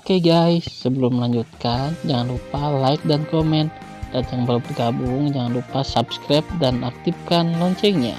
Oke guys, sebelum melanjutkan, jangan lupa like dan komen. Dan yang baru bergabung, jangan lupa subscribe dan aktifkan loncengnya.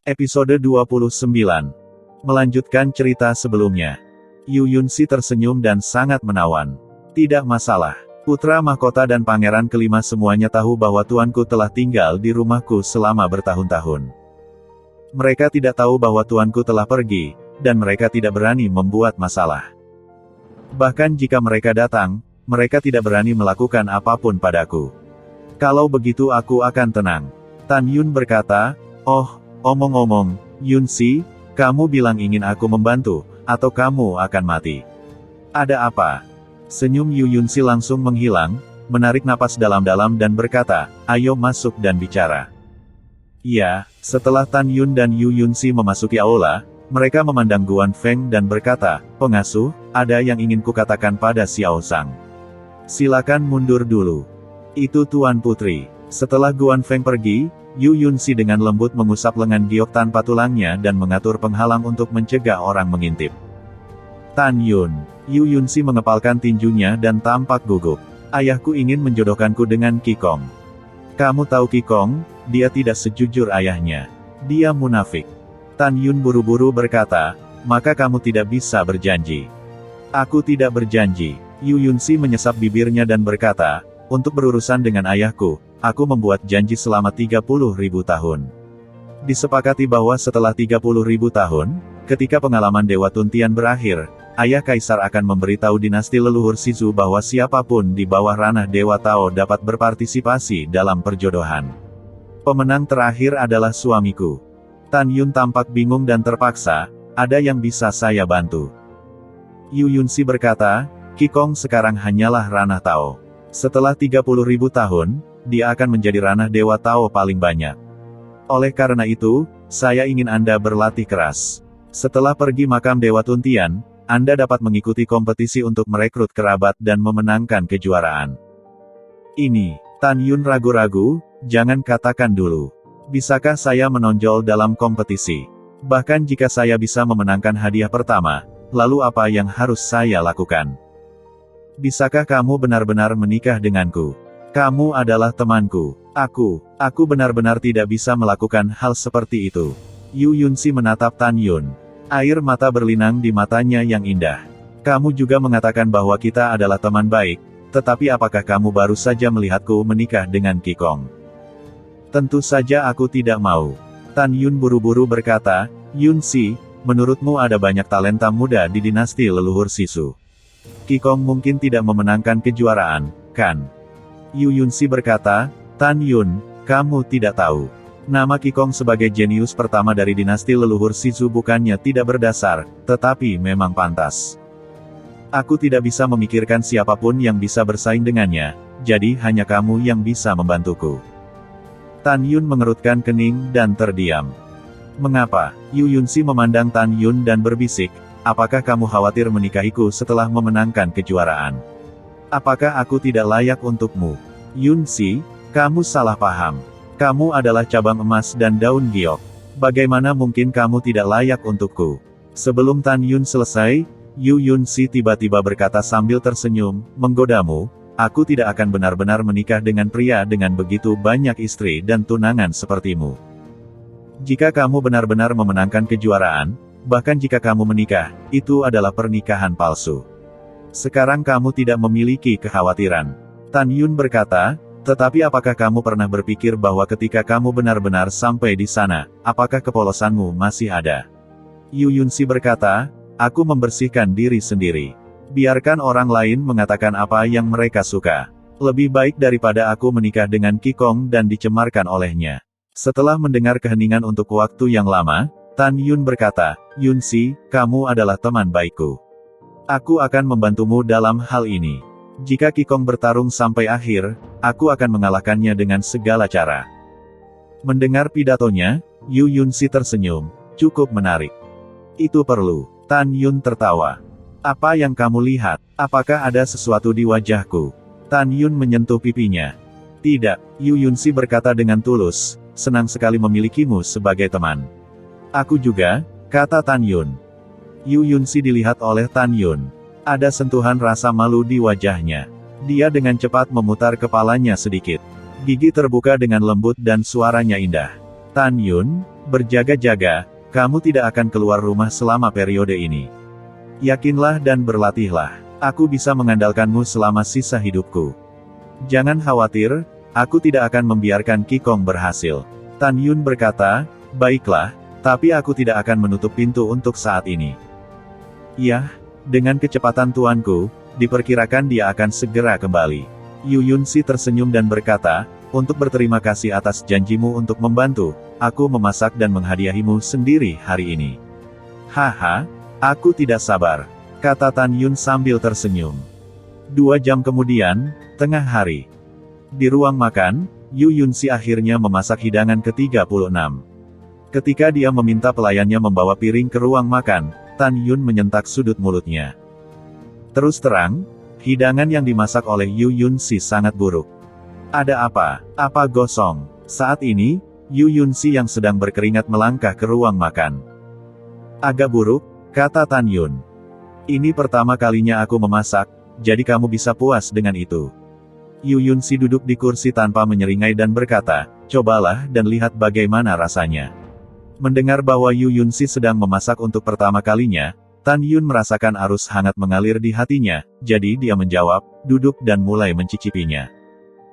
Episode 29. Melanjutkan cerita sebelumnya. Yu Yunxi tersenyum dan sangat menawan. Tidak masalah. Putra mahkota dan pangeran kelima semuanya tahu bahwa tuanku telah tinggal di rumahku selama bertahun-tahun. Mereka tidak tahu bahwa tuanku telah pergi, dan mereka tidak berani membuat masalah. Bahkan jika mereka datang, mereka tidak berani melakukan apapun padaku. Kalau begitu aku akan tenang. Tan Yun berkata, "Oh, omong-omong, Yunxi, kamu bilang ingin aku membantu, atau kamu akan mati. Ada apa?" Senyum Yu Yunxi langsung menghilang, menarik napas dalam-dalam dan berkata, "Ayo masuk dan bicara." Ya, setelah Tan Yun dan Yu Yunxi memasuki aula, mereka memandang Guan Feng dan berkata, "Pengasuh, ada yang ingin kukatakan pada Xiao Zhang. Silakan mundur dulu." "Itu Tuan Putri." Setelah Guan Feng pergi, Yu Yunxi dengan lembut mengusap lengan giok tanpa tulangnya dan mengatur penghalang untuk mencegah orang mengintip. "Tan Yun." Yu Yunxi mengepalkan tinjunya dan tampak gugup. "Ayahku ingin menjodohkanku dengan Qi Gong." "Kamu tahu Qi Gong? Dia tidak sejujur ayahnya. Dia munafik." Tan Yun buru-buru berkata, "Maka kamu tidak bisa berjanji." "Aku tidak berjanji." Yu Yunxi menyesap bibirnya dan berkata, "Untuk berurusan dengan ayahku, aku membuat janji selama 30.000 tahun. Disepakati bahwa setelah 30.000 tahun, ketika pengalaman Dewa Tuntian berakhir, ayah Kaisar akan memberitahu dinasti leluhur Shizu bahwa siapapun di bawah ranah Dewa Tao dapat berpartisipasi dalam perjodohan. Pemenang terakhir adalah suamiku." Tan Yun tampak bingung dan terpaksa, "Ada yang bisa saya bantu?" Yu Yunxi berkata, "Qi Gong sekarang hanyalah ranah Tao. Setelah 30.000 tahun, dia akan menjadi ranah Dewa Tao paling banyak. Oleh karena itu, saya ingin Anda berlatih keras. Setelah pergi makam Dewa Tuntian, Anda dapat mengikuti kompetisi untuk merekrut kerabat dan memenangkan kejuaraan." "Ini." Tan Yun ragu-ragu, "Jangan katakan dulu. Bisakah saya menonjol dalam kompetisi? Bahkan jika saya bisa memenangkan hadiah pertama, lalu apa yang harus saya lakukan? Bisakah kamu benar-benar menikah denganku? Kamu adalah temanku. Aku benar-benar tidak bisa melakukan hal seperti itu." Yu Yunxi menatap Tan Yun. Air mata berlinang di matanya yang indah. "Kamu juga mengatakan bahwa kita adalah teman baik, tetapi apakah kamu baru saja melihatku menikah dengan Qi Gong?" "Tentu saja aku tidak mau." Tan Yun buru-buru berkata, "Yunxi, menurutmu ada banyak talenta muda di dinasti leluhur Shizu. Qi Gong mungkin tidak memenangkan kejuaraan, kan?" Yu Yunxi berkata, "Tan Yun, kamu tidak tahu. Nama Qi Gong sebagai jenius pertama dari dinasti leluhur Shizu bukannya tidak berdasar, tetapi memang pantas. Aku tidak bisa memikirkan siapapun yang bisa bersaing dengannya, jadi hanya kamu yang bisa membantuku." Tan Yun mengerutkan kening dan terdiam. "Mengapa?" Yu Yunxi memandang Tan Yun dan berbisik, "Apakah kamu khawatir menikahiku setelah memenangkan kejuaraan? Apakah aku tidak layak untukmu?" "Yunxi, kamu salah paham. Kamu adalah cabang emas dan daun giok. Bagaimana mungkin kamu tidak layak untukku?" Sebelum Tan Yun selesai, Yu Yunxi tiba-tiba berkata sambil tersenyum, "Menggodamu? Aku tidak akan benar-benar menikah dengan pria dengan begitu banyak istri dan tunangan sepertimu. Jika kamu benar-benar memenangkan kejuaraan, bahkan jika kamu menikah, itu adalah pernikahan palsu. Sekarang kamu tidak memiliki kekhawatiran." Tan Yun berkata, "Tetapi apakah kamu pernah berpikir bahwa ketika kamu benar-benar sampai di sana, apakah kepolosanmu masih ada?" Yu Yunxi berkata, "Aku membersihkan diri sendiri. Biarkan orang lain mengatakan apa yang mereka suka. Lebih baik daripada aku menikah dengan Qi Gong dan dicemarkan olehnya." Setelah mendengar keheningan untuk waktu yang lama, Tan Yun berkata, "Yunxi, kamu adalah teman baikku. Aku akan membantumu dalam hal ini. Jika Qi Gong bertarung sampai akhir, aku akan mengalahkannya dengan segala cara." Mendengar pidatonya, Yu Yunxi tersenyum. Cukup menarik. Itu perlu. Tan Yun tertawa. Apa yang kamu lihat? Apakah ada sesuatu di wajahku? Tan Yun menyentuh pipinya. Tidak, Yu Yunsi berkata dengan tulus, senang sekali memilikimu sebagai teman. Aku juga, kata Tan Yun. Yu Yunsi dilihat oleh Tan Yun. Ada sentuhan rasa malu di wajahnya. Dia dengan cepat memutar kepalanya sedikit. Gigi terbuka dengan lembut dan suaranya indah. Tan Yun, berjaga-jaga, kamu tidak akan keluar rumah selama periode ini. Yakinlah dan berlatihlah. Aku bisa mengandalkanmu selama sisa hidupku. Jangan khawatir, aku tidak akan membiarkan Qigong berhasil. Tan Yun berkata, baiklah, tapi aku tidak akan menutup pintu untuk saat ini. Yah, dengan kecepatan tuanku, diperkirakan dia akan segera kembali. Yu Yunsi tersenyum dan berkata, untuk berterima kasih atas janjimu untuk membantu, aku memasak dan menghadiahimu sendiri hari ini. Haha, aku tidak sabar, kata Tan Yun sambil tersenyum. 2 jam kemudian, tengah hari. Di ruang makan, Yu Yunsi akhirnya memasak hidangan ke-36. Ketika dia meminta pelayannya membawa piring ke ruang makan, Tan Yun menyentak sudut mulutnya. Terus terang, hidangan yang dimasak oleh Yu Yunsi sangat buruk. Ada apa? Apa gosong? Saat ini, Yu Yunsi yang sedang berkeringat melangkah ke ruang makan. Agak buruk, kata Tan Yun. Ini pertama kalinya aku memasak, jadi kamu bisa puas dengan itu. Yu Yunsi duduk di kursi tanpa menyeringai dan berkata, cobalah dan lihat bagaimana rasanya. Mendengar bahwa Yu Yunsi sedang memasak untuk pertama kalinya, Tan Yun merasakan arus hangat mengalir di hatinya, jadi dia menjawab, duduk dan mulai mencicipinya.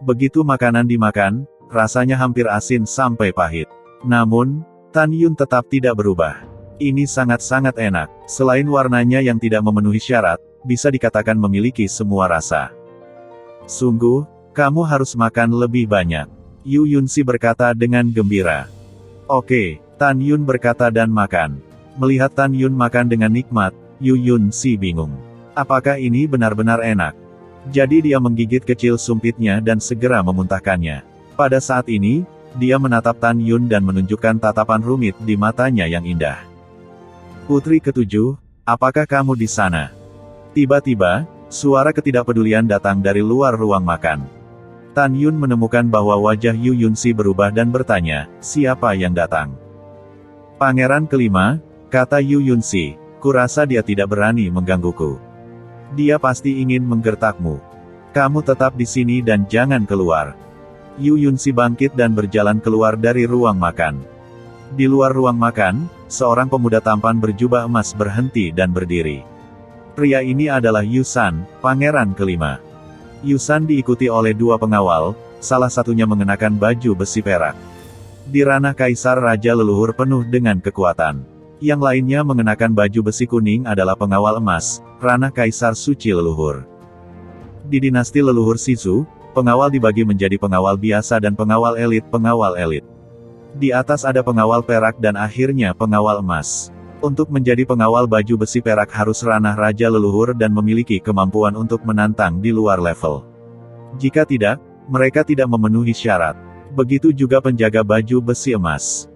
Begitu makanan dimakan, rasanya hampir asin sampai pahit. Namun, Tan Yun tetap tidak berubah. Ini sangat-sangat enak. Selain warnanya yang tidak memenuhi syarat, bisa dikatakan memiliki semua rasa. Sungguh, kamu harus makan lebih banyak. Yu Yunsi berkata dengan gembira. Oke, Tan Yun berkata dan makan. Melihat Tan Yun makan dengan nikmat, Yu Yunsi bingung. Apakah ini benar-benar enak? Jadi dia menggigit kecil sumpitnya dan segera memuntahkannya. Pada saat ini, dia menatap Tan Yun dan menunjukkan tatapan rumit di matanya yang indah. Putri ketujuh, apakah kamu di sana? Tiba-tiba, suara ketidakpedulian datang dari luar ruang makan. Tan Yun menemukan bahwa wajah Yu Yunsi berubah dan bertanya, siapa yang datang? Pangeran kelima, kata Yu Yunsi, kurasa dia tidak berani menggangguku. Dia pasti ingin menggertakmu. Kamu tetap di sini dan jangan keluar. Yu Yunsi bangkit dan berjalan keluar dari ruang makan. Di luar ruang makan, seorang pemuda tampan berjubah emas berhenti dan berdiri. Pria ini adalah Yusan, pangeran kelima. Yusan diikuti oleh 2 pengawal, salah satunya mengenakan baju besi perak. Di ranah kaisar raja leluhur penuh dengan kekuatan. Yang lainnya mengenakan baju besi kuning adalah pengawal emas, ranah kaisar suci leluhur. Di dinasti leluhur Sisu, pengawal dibagi menjadi pengawal biasa dan pengawal elit. Di atas ada pengawal perak dan akhirnya pengawal emas. Untuk menjadi pengawal baju besi perak harus ranah raja leluhur dan memiliki kemampuan untuk menantang di luar level. Jika tidak, mereka tidak memenuhi syarat. Begitu juga penjaga baju besi emas.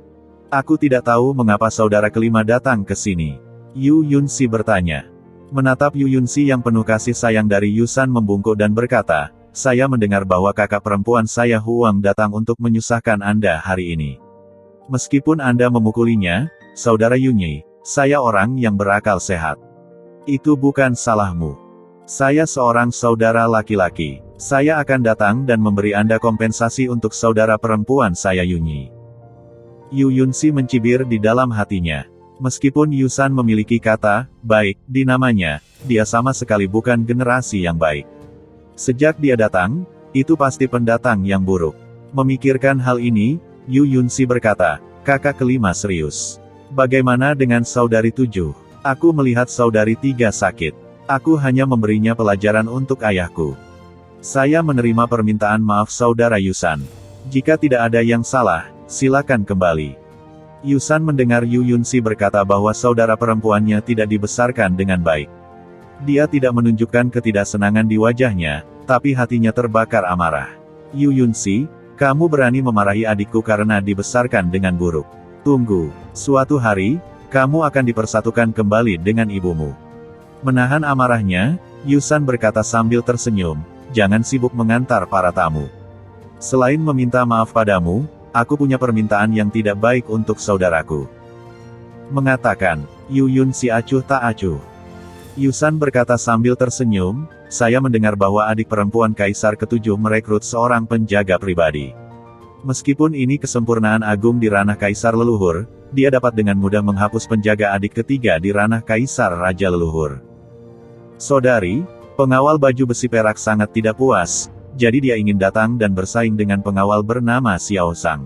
Aku tidak tahu mengapa saudara kelima datang ke sini. Yu Yunsi bertanya. Menatap Yu Yunsi yang penuh kasih sayang dari Yusan membungkuk dan berkata, saya mendengar bahwa kakak perempuan saya Huang datang untuk menyusahkan Anda hari ini. Meskipun Anda memukulinya, saudara Yunyi, saya orang yang berakal sehat. Itu bukan salahmu. Saya seorang saudara laki-laki. Saya akan datang dan memberi Anda kompensasi untuk saudara perempuan saya Yunyi. Yu Yunsi mencibir di dalam hatinya. Meskipun Yusan memiliki kata, baik, di namanya, dia sama sekali bukan generasi yang baik. Sejak dia datang, itu pasti pendatang yang buruk. Memikirkan hal ini, Yu Yunsi berkata, kakak kelima serius. Bagaimana dengan saudari 7? Aku melihat saudari 3 sakit. Aku hanya memberinya pelajaran untuk ayahku. Saya menerima permintaan maaf saudara Yusan. Jika tidak ada yang salah, silakan kembali. Yusan mendengar Yu Yunsi berkata bahwa saudara perempuannya tidak dibesarkan dengan baik. Dia tidak menunjukkan ketidaksenangan di wajahnya, tapi hatinya terbakar amarah. Yu Yunsi, kamu berani memarahi adikku karena dibesarkan dengan buruk. Tunggu, suatu hari, Kamu akan dipersatukan kembali dengan ibumu. Menahan amarahnya, Yusan berkata sambil tersenyum, jangan sibuk mengantar para tamu. Selain meminta maaf padamu, aku punya permintaan yang tidak baik untuk saudaraku. Mengatakan, Yu Yun si acuh tak acuh. Yusan berkata sambil tersenyum, saya mendengar bahwa adik perempuan Kaisar ketujuh merekrut seorang penjaga pribadi. Meskipun ini kesempurnaan agung di ranah Kaisar leluhur, dia dapat dengan mudah menghapus penjaga adik ketiga di ranah Kaisar Raja leluhur. Saudari, pengawal baju besi perak sangat tidak puas, jadi dia ingin datang dan bersaing dengan pengawal bernama Xiao Zhang.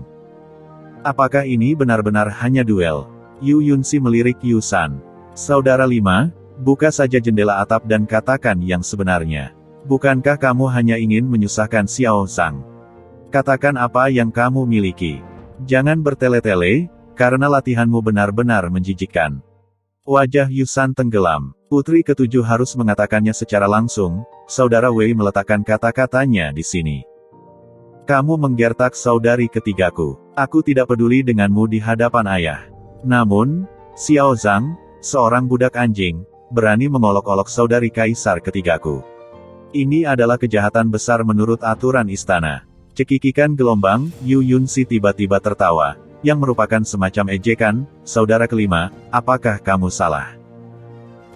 Apakah ini benar-benar hanya duel? Yu Yunxi melirik Yusan. Saudara 5, buka saja jendela atap dan katakan yang sebenarnya. Bukankah kamu hanya ingin menyusahkan Xiao Zhang? Katakan apa yang kamu miliki. Jangan bertele-tele, karena latihanmu benar-benar menjijikkan. Wajah Yusan tenggelam. Putri ketujuh harus mengatakannya secara langsung, Saudara Wei meletakkan kata-katanya di sini. Kamu menggertak saudari ketigaku. Aku tidak peduli denganmu di hadapan ayah. Namun, Xiao Zhang, seorang budak anjing, berani mengolok-olok saudari Kaisar ketigaku. Ini adalah kejahatan besar menurut aturan istana. Cekikikan gelombang, Yu Yunxi tiba-tiba tertawa, yang merupakan semacam ejekan, saudara kelima, apakah kamu salah?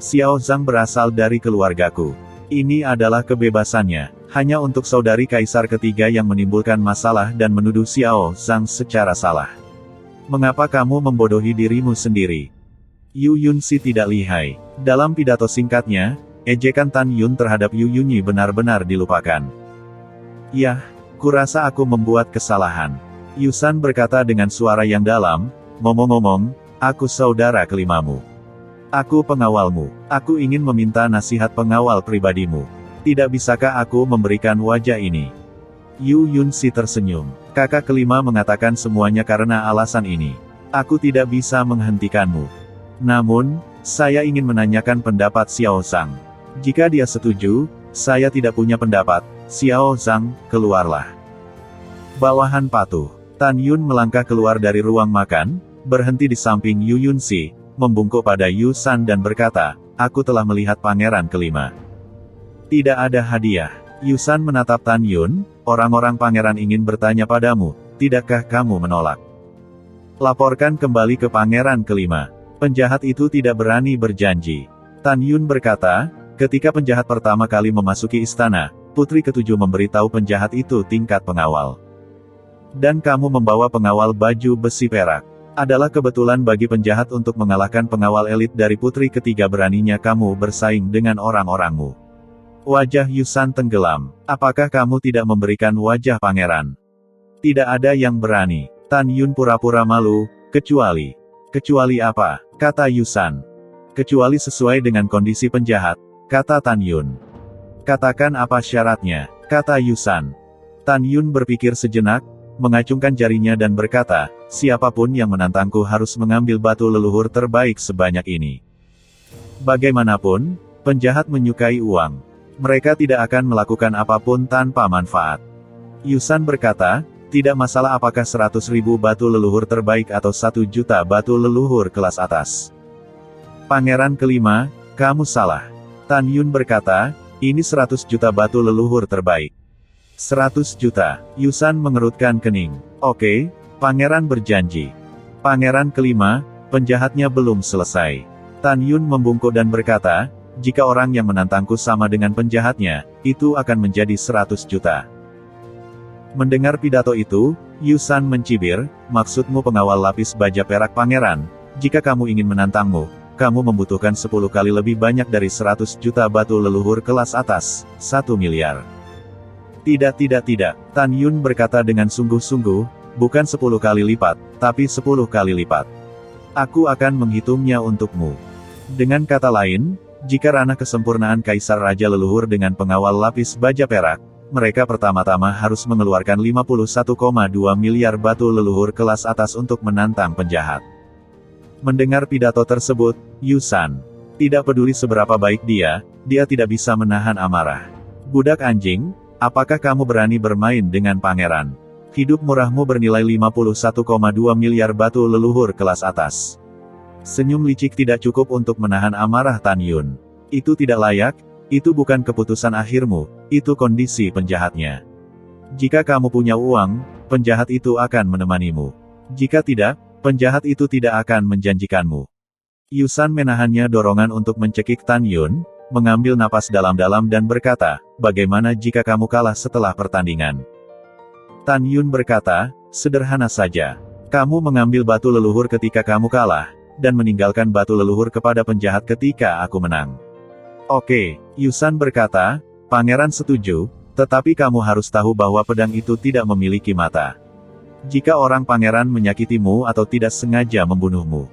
Xiao Zhang berasal dari keluargaku. Ini adalah kebebasannya, hanya untuk saudari Kaisar ketiga yang menimbulkan masalah dan menuduh Xiao Zhang secara salah. Mengapa kamu membodohi dirimu sendiri? Yu Yunxi tidak lihai. Dalam pidato singkatnya, ejekan Tan Yun terhadap Yu Yunyi benar-benar dilupakan. Yah, kurasa aku membuat kesalahan. Yusan berkata dengan suara yang dalam, ngomong-ngomong, aku saudara kelimamu. Aku pengawalmu. Aku ingin meminta nasihat pengawal pribadimu. Tidak bisakah aku memberikan wajah ini? Yu Yunxi tersenyum. Kakak kelima mengatakan semuanya karena alasan ini. Aku tidak bisa menghentikanmu. Namun, saya ingin menanyakan pendapat Xiao Zhang. Jika dia setuju, saya tidak punya pendapat. Xiao Zhang, keluarlah. Bawahan patuh. Tan Yun melangkah keluar dari ruang makan, berhenti di samping Yu Yunxi, membungkuk pada Yusan dan berkata, aku telah melihat pangeran kelima. Tidak ada hadiah. Yusan menatap Tan Yun, orang-orang pangeran ingin bertanya padamu, tidakkah kamu menolak? Laporkan kembali ke pangeran kelima. Penjahat itu tidak berani berjanji. Tan Yun berkata, ketika penjahat pertama kali memasuki istana, putri ketujuh memberitahu penjahat itu tingkat pengawal. Dan kamu membawa pengawal baju besi perak. Adalah kebetulan bagi penjahat untuk mengalahkan pengawal elit dari putri ketiga, beraninya kamu bersaing dengan orang-orangmu. Wajah Yusan tenggelam. Apakah kamu tidak memberikan wajah pangeran? Tidak ada yang berani. Tan Yun pura-pura malu, kecuali apa? Kata Yusan. Kecuali sesuai dengan kondisi penjahat, kata Tan Yun. Katakan apa syaratnya, kata Yusan. Tan Yun berpikir sejenak, mengacungkan jarinya dan berkata, siapapun yang menantangku harus mengambil batu leluhur terbaik sebanyak ini. Bagaimanapun, penjahat menyukai uang. Mereka tidak akan melakukan apapun tanpa manfaat. Yusan berkata, tidak masalah apakah 100.000 batu leluhur terbaik atau 1 juta batu leluhur kelas atas. Pangeran kelima, kamu salah. Tan Yun berkata, ini 100 juta batu leluhur terbaik. 100 juta, Yusan mengerutkan kening. Oke, pangeran berjanji. Pangeran kelima, penjahatnya belum selesai. Tan Yun membungkuk dan berkata, jika orang yang menantangku sama dengan penjahatnya, itu akan menjadi 100 juta. Mendengar pidato itu, Yusan mencibir, maksudmu pengawal lapis baja perak pangeran, jika kamu ingin menantangmu, kamu membutuhkan 10 kali lebih banyak dari 100 juta batu leluhur kelas atas, 1 miliar. Tidak, Tan Yun berkata dengan sungguh-sungguh, bukan 10 kali lipat, tapi 10 kali lipat. Aku akan menghitungnya untukmu. Dengan kata lain, jika ranah kesempurnaan Kaisar Raja leluhur dengan pengawal lapis baja perak, mereka pertama-tama harus mengeluarkan 51,2 miliar batu leluhur kelas atas untuk menantang penjahat. Mendengar pidato tersebut, Yusan, tidak peduli seberapa baik dia tidak bisa menahan amarah. Budak anjing, apakah kamu berani bermain dengan pangeran? Hidup murahmu bernilai 51,2 miliar batu leluhur kelas atas. Senyum licik tidak cukup untuk menahan amarah Tan Yun. Itu tidak layak, itu bukan keputusan akhirmu, itu kondisi penjahatnya. Jika kamu punya uang, penjahat itu akan menemanimu. Jika tidak, penjahat itu tidak akan menjanjikanmu. Yusan menahannya dorongan untuk mencekik Tan Yun, mengambil napas dalam-dalam dan berkata, bagaimana jika kamu kalah setelah pertandingan? Tan Yun berkata, sederhana saja. Kamu mengambil batu leluhur ketika kamu kalah, dan meninggalkan batu leluhur kepada penjahat ketika aku menang. Oke, Yusan berkata, pangeran setuju, tetapi kamu harus tahu bahwa pedang itu tidak memiliki mata. Jika orang pangeran menyakitimu atau tidak sengaja membunuhmu.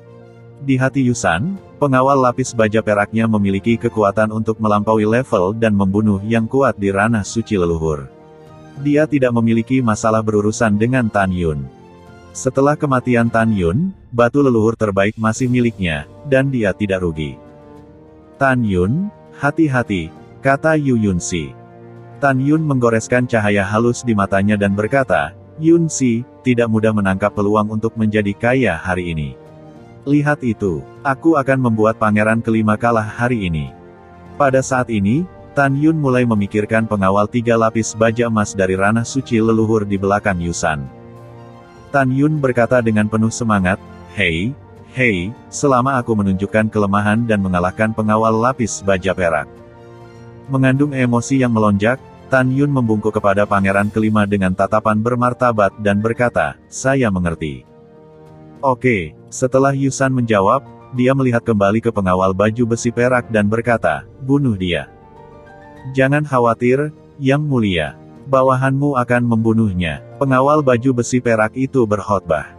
Di hati Yusan, pengawal lapis baja peraknya memiliki kekuatan untuk melampaui level dan membunuh yang kuat di ranah suci leluhur. Dia tidak memiliki masalah berurusan dengan Tan Yun. Setelah kematian Tan Yun, batu leluhur terbaik masih miliknya, dan dia tidak rugi. Tan Yun, hati-hati, kata Yu Yunsi. Tan Yun menggoreskan cahaya halus di matanya dan berkata, Yunsi, tidak mudah menangkap peluang untuk menjadi kaya hari ini. Lihat itu, aku akan membuat pangeran kelima kalah hari ini. Pada saat ini, Tan Yun mulai memikirkan pengawal 3 lapis baja emas dari ranah suci leluhur di belakang Yusan. Tan Yun berkata dengan penuh semangat, hei, selama aku menunjukkan kelemahan dan mengalahkan pengawal lapis baja perak. Mengandung emosi yang melonjak, Tan Yun membungkuk kepada pangeran kelima dengan tatapan bermartabat dan berkata, saya mengerti. Oke, setelah Yusan menjawab, dia melihat kembali ke pengawal baju besi perak dan berkata, bunuh dia. Jangan khawatir, Yang Mulia. Bawahanmu akan membunuhnya. Pengawal baju besi perak itu berkhotbah.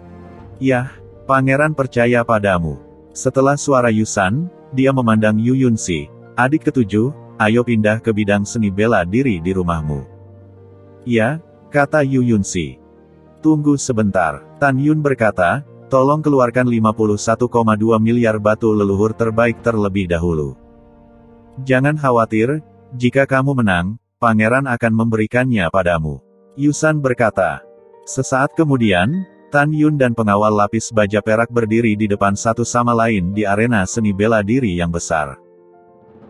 Yah, pangeran percaya padamu. Setelah suara Yusan, dia memandang Yu Yunsi, adik ketujuh, ayo pindah ke bidang seni bela diri di rumahmu. Ya, kata Yu Yunsi. Tunggu sebentar, Tan Yun berkata, tolong keluarkan 51,2 miliar batu leluhur terbaik terlebih dahulu. Jangan khawatir, jika kamu menang, pangeran akan memberikannya padamu. Yusan berkata. Sesaat kemudian, Tan Yun dan pengawal lapis baja perak berdiri di depan satu sama lain di arena seni bela diri yang besar.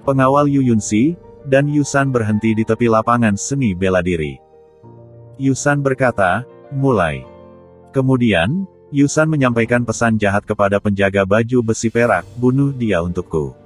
Pengawal Yu Yunsi dan Yusan berhenti di tepi lapangan seni bela diri. Yusan berkata, mulai. Kemudian, Yusan menyampaikan pesan jahat kepada penjaga baju besi perak, bunuh dia untukku.